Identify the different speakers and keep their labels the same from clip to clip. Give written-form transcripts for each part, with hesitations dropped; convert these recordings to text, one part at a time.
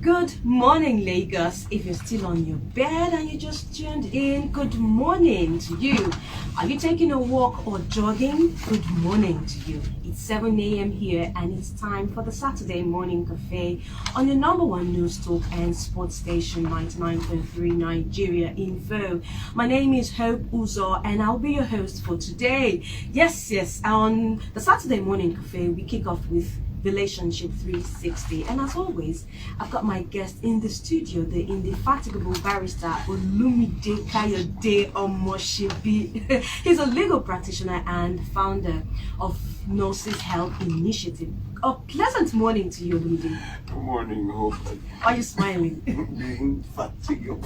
Speaker 1: Good morning, Lagos. If you're still on your bed and you just tuned in, good morning to you. Are you taking a walk or jogging? Good morning to you. It's 7 a.m. here and it's time for the Saturday Morning Cafe on your number one news talk and sports station 99.3 Nigeria Info. My name is Hope Uzo and I'll be your host for today. Yes, on the Saturday Morning Cafe we kick off with Relationship 360, and as always I've got my guest in the studio, the indefatigable barrister Olumide Kayode Omosebi. He's a legal practitioner and founder of Gnosis Health Initiative. A pleasant morning to you, Olumide.
Speaker 2: Good morning, Hope.
Speaker 1: Are you smiling?
Speaker 2: Being fatigable.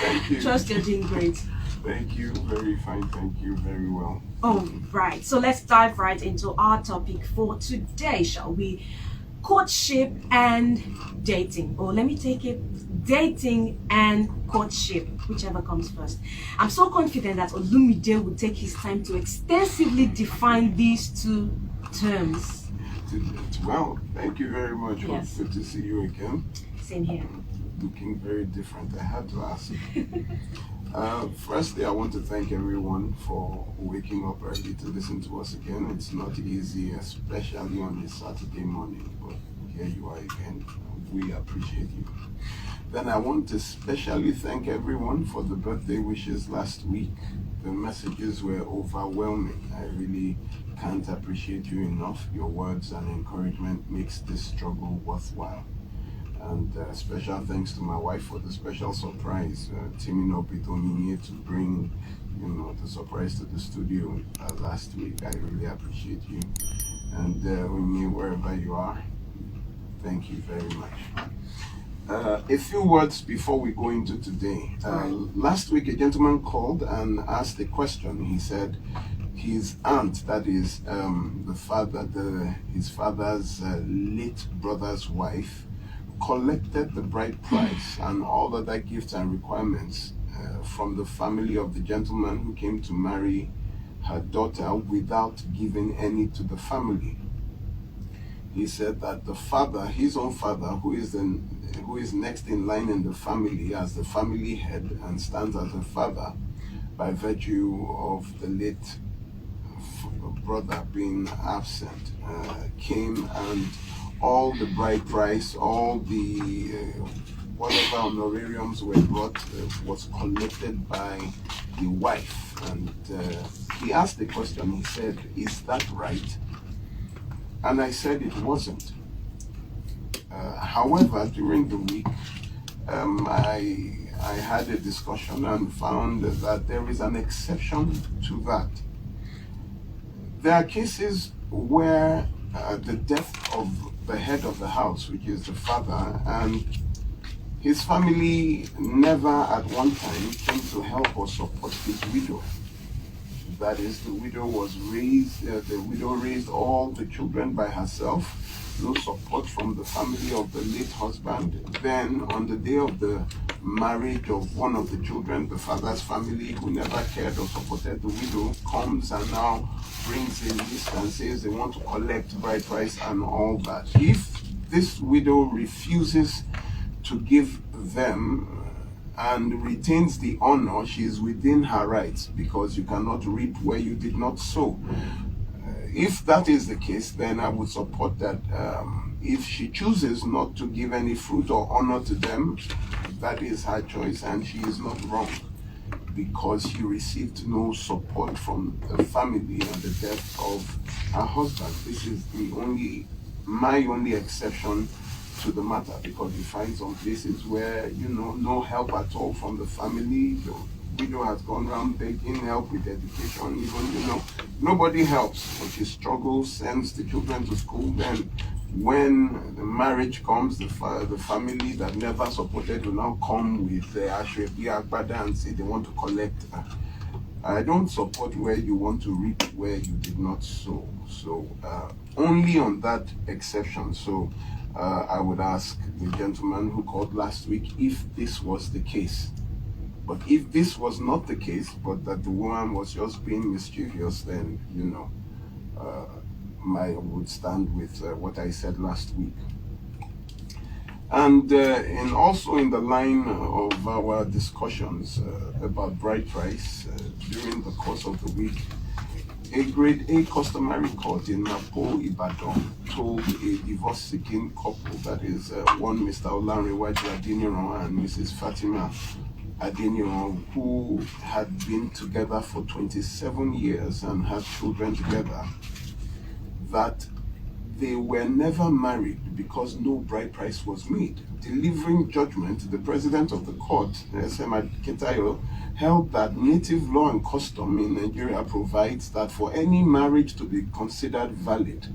Speaker 2: Thank you.
Speaker 1: Trust you're doing great.
Speaker 2: Thank you, very fine, thank you, very well.
Speaker 1: All right, so let's dive right into our topic for today, shall we? Courtship and dating, or let me take it, dating and courtship, whichever comes first. I'm so confident that Olumide will take his time to extensively define these two terms.
Speaker 2: Well, thank you very much.
Speaker 1: Yes.
Speaker 2: Good to see you again.
Speaker 1: Same here.
Speaker 2: Looking very different, I had to ask. Firstly, I want to thank everyone for waking up early to listen to us again. It's not easy, especially on a Saturday morning, but here you are again. We appreciate you. Then I want to especially thank everyone for the birthday wishes last week. The messages were overwhelming. I really can't appreciate you enough. Your words and encouragement makes this struggle worthwhile. And special thanks to my wife for the special surprise, teaming up with Onyinchi to bring, the surprise to the studio last week. I really appreciate you. And Onyinchi, wherever you are, thank you very much. A few words before we go into today. Last week, a gentleman called and asked a question. He said his aunt, that is his father's late brother's wife, collected the bride price and all other gifts and requirements from the family of the gentleman who came to marry her daughter without giving any to the family. He said that the father, his own father, who is next in line in the family as the family head and stands as a father by virtue of the late brother being absent, came and all the bride price, all the whatever honorariums were brought was collected by the wife. And he asked the question, he said, is that right? And I said it wasn't. However, during the week, I had a discussion and found that there is an exception to that. There are cases where the death of the head of the house, which is the father, and his family never at one time came to help or support his widow. That is, the widow raised all the children by herself, no support from the family of the late husband. Then on the day of the marriage of one of the children, the father's family, who never cared or supported the widow, comes and now brings a list and says they want to collect bride price and all that. If this widow refuses to give them and retains the honor, she is within her rights, because you cannot reap where you did not sow. If that is the case, then I would support that. If she chooses not to give any fruit or honor to them, that is her choice and she is not wrong, because she received no support from the family on the death of her husband. This is my only exception to the matter, because you find some places where, no help at all from the family. The widow has gone around begging help with education, even, nobody helps, but she struggles, sends the children to school. Then when the marriage comes, the family that never supported will now come with the Ashrebi Agbada and say they want to collect. I don't support where you want to reap where you did not sow. So only on that exception. So I would ask the gentleman who called last week if this was the case. But if this was not the case, but that the woman was just being mischievous, then, I would stand with what I said last week. And also in the line of our discussions about bride price during the course of the week, a grade A customary court in Mapo, Ibadan, told a divorce-seeking couple, that is one Mr. Olanrewaju Adeniran and Mrs. Fatima Adeniran, who had been together for 27 years and had children together, that they were never married because no bride price was made. Delivering judgment, the president of the court, SM Akintayo, held that native law and custom in Nigeria provides that for any marriage to be considered valid,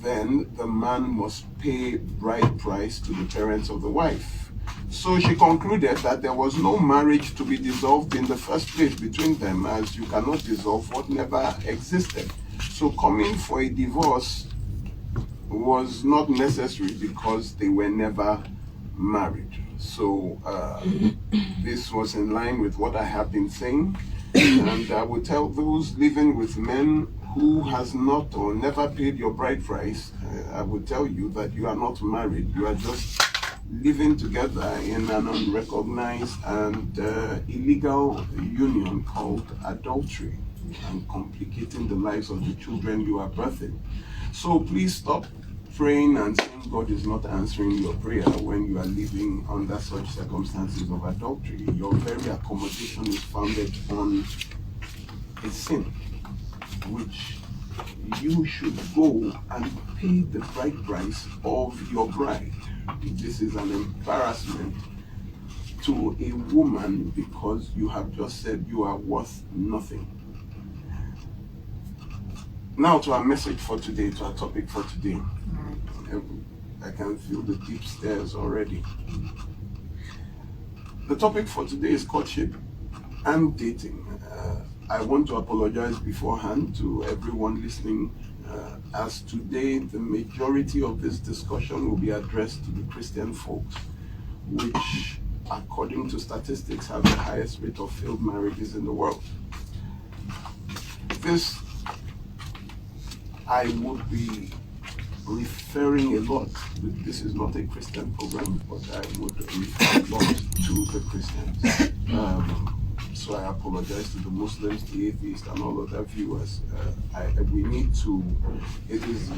Speaker 2: then the man must pay bride price to the parents of the wife. So she concluded that there was no marriage to be dissolved in the first place between them, as you cannot dissolve what never existed. So coming for a divorce was not necessary because they were never married. So this was in line with what I have been saying, and I would tell those living with men who has not or never paid your bride price, I would tell you that you are not married. You are just living together in an unrecognized and illegal union called adultery, and complicating the lives of the children you are birthing. So please stop praying and saying God is not answering your prayer when you are living under such circumstances of adultery. Your very accommodation is founded on a sin, which you should go and pay the bride price of your bride. This is an embarrassment to a woman because you have just said you are worth nothing. Now to our message for today, to our topic for today. I can feel the deep stares already. The topic for today is courtship and dating. I want to apologize beforehand to everyone listening, as today the majority of this discussion will be addressed to the Christian folks, which, according to statistics, have the highest rate of failed marriages in the world. I would be referring a lot, this is not a Christian program, but I would refer a lot to the Christians. So I apologize to the Muslims, the atheists, and all other viewers. We need to, it is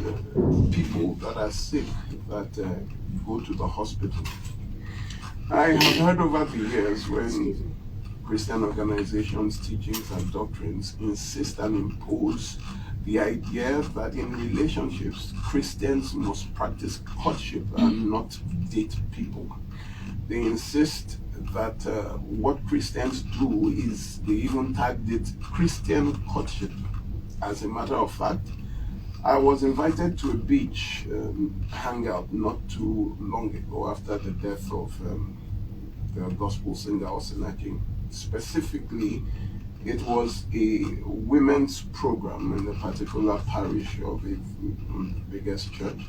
Speaker 2: people that are sick that go to the hospital. I have heard over the years when Christian organizations, teachings, and doctrines insist and impose the idea that in relationships, Christians must practice courtship and not date people. They insist that what Christians do is, they even tagged it Christian courtship. As a matter of fact, I was invited to a beach hangout not too long ago after the death of the gospel singer Osinachi. Specifically, it was a women's program in a particular parish of a biggest church.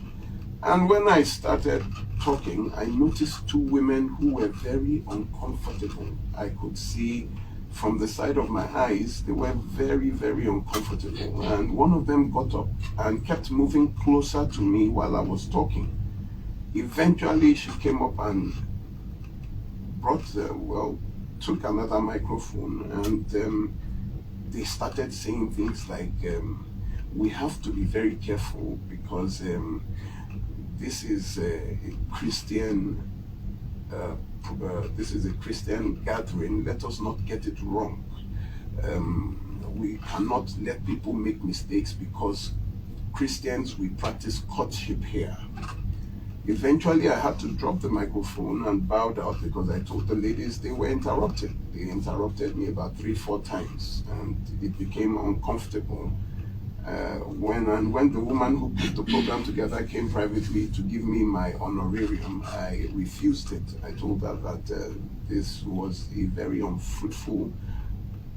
Speaker 2: And when I started talking, I noticed two women who were very uncomfortable. I could see from the side of my eyes, they were very, very uncomfortable. And one of them got up and kept moving closer to me while I was talking. Eventually, she came up and took another microphone, and they started saying things like, we have to be very careful because this is a Christian gathering. Let us not get it wrong. We cannot let people make mistakes because Christians, we practice courtship here. Eventually, I had to drop the microphone and bowed out because I told the ladies they were interrupted. They interrupted me about 3-4 times, and it became uncomfortable. When the woman who put the program together came privately to give me my honorarium, I refused it. I told her that this was a very unfruitful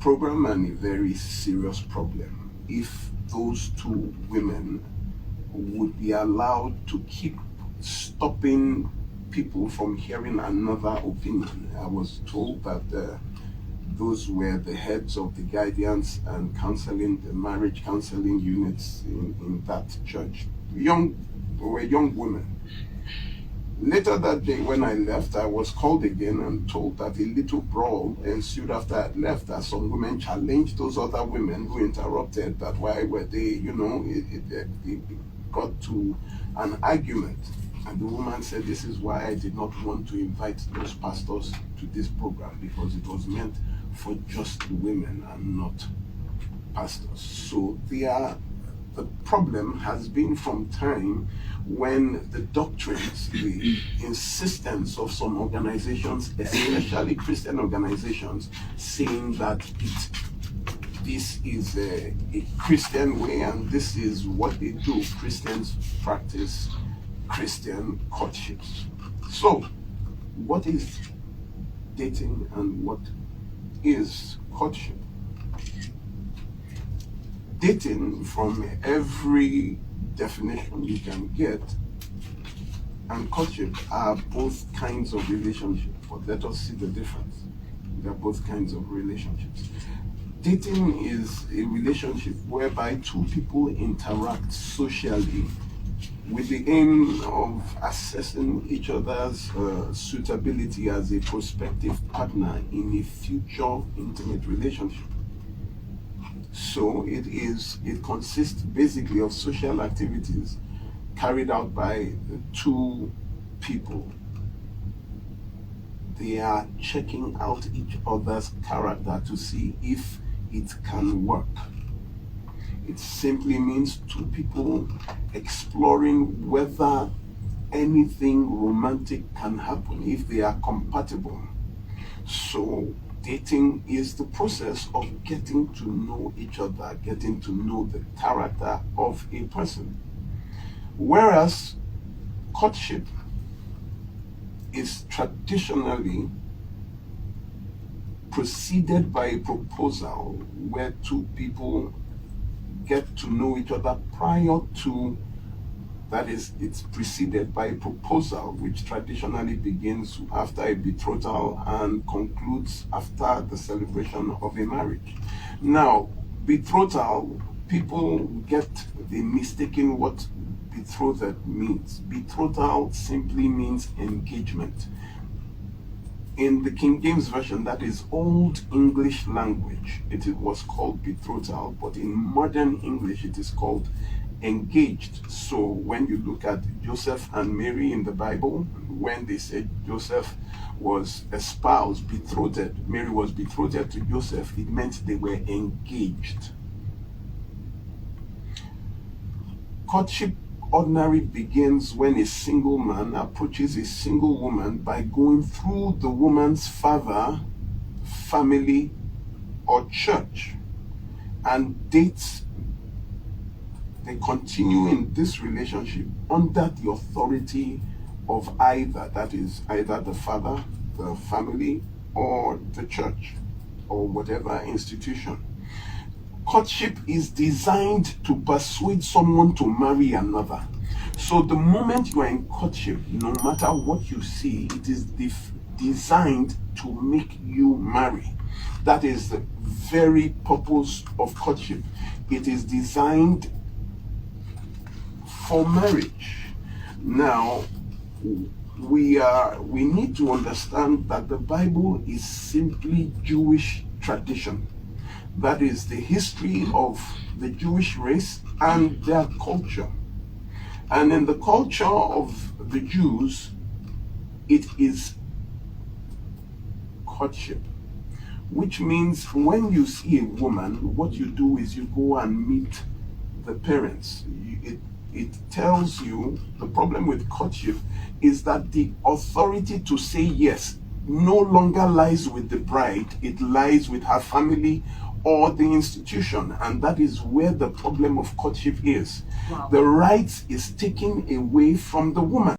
Speaker 2: program and a very serious problem. If those two women would be allowed to keep stopping people from hearing another opinion. I was told that those were the heads of the guidance and counseling, the marriage counseling units in that church. Young women. Later that day, when I left, I was called again and told that a little brawl ensued after I left, as some women challenged those other women who interrupted, that why were they, it got to an argument. And the woman said, this is why I did not want to invite those pastors to this program, because it was meant for just women and not pastors. So the problem has been from time when the doctrines, the insistence of some organizations, especially Christian organizations, saying that this is a Christian way and this is what they do. Christians practice Christian courtships. So, what is dating and what is courtship? Dating, from every definition you can get, and courtship are both kinds of relationships. But let us see the difference. They are both kinds of relationships. Dating is a relationship whereby two people interact socially with the aim of assessing each other's suitability as a prospective partner in a future intimate relationship. So it consists basically of social activities carried out by two people. They are checking out each other's character to see if it can work. It simply means two people exploring whether anything romantic can happen, if they are compatible. So dating is the process of getting to know each other, getting to know the character of a person. Whereas courtship is traditionally preceded by a proposal where two people get to know each other prior to, that is, it's preceded by a proposal which traditionally begins after a betrothal and concludes after the celebration of a marriage. Now, betrothal, people get the mistaken what betrothed means. Betrothal simply means engagement. In the King James Version, that is Old English language, it was called betrothal, but in modern English it is called engaged. So when you look at Joseph and Mary in the Bible, when they said Joseph was espoused, betrothed, Mary was betrothed to Joseph, it meant they were engaged. Courtship ordinarily begins when a single man approaches a single woman by going through the woman's father, family, or church, and dates. They continue in this relationship under the authority of either, that is, either the father, the family, or the church, or whatever institution. Courtship is designed to persuade someone to marry another. So the moment you are in courtship, no matter what you see, it is designed to make you marry. That is the very purpose of courtship. It is designed for marriage. Now, we need to understand that the Bible is simply Jewish tradition. That is the history of the Jewish race and their culture. And in the culture of the Jews, it is courtship, which means when you see a woman, what you do is you go and meet the parents. It tells you, the problem with courtship is that the authority to say yes no longer lies with the bride, it lies with her family or the institution, and that is where the problem of courtship is.
Speaker 1: Wow.
Speaker 2: The right is taken away from the woman.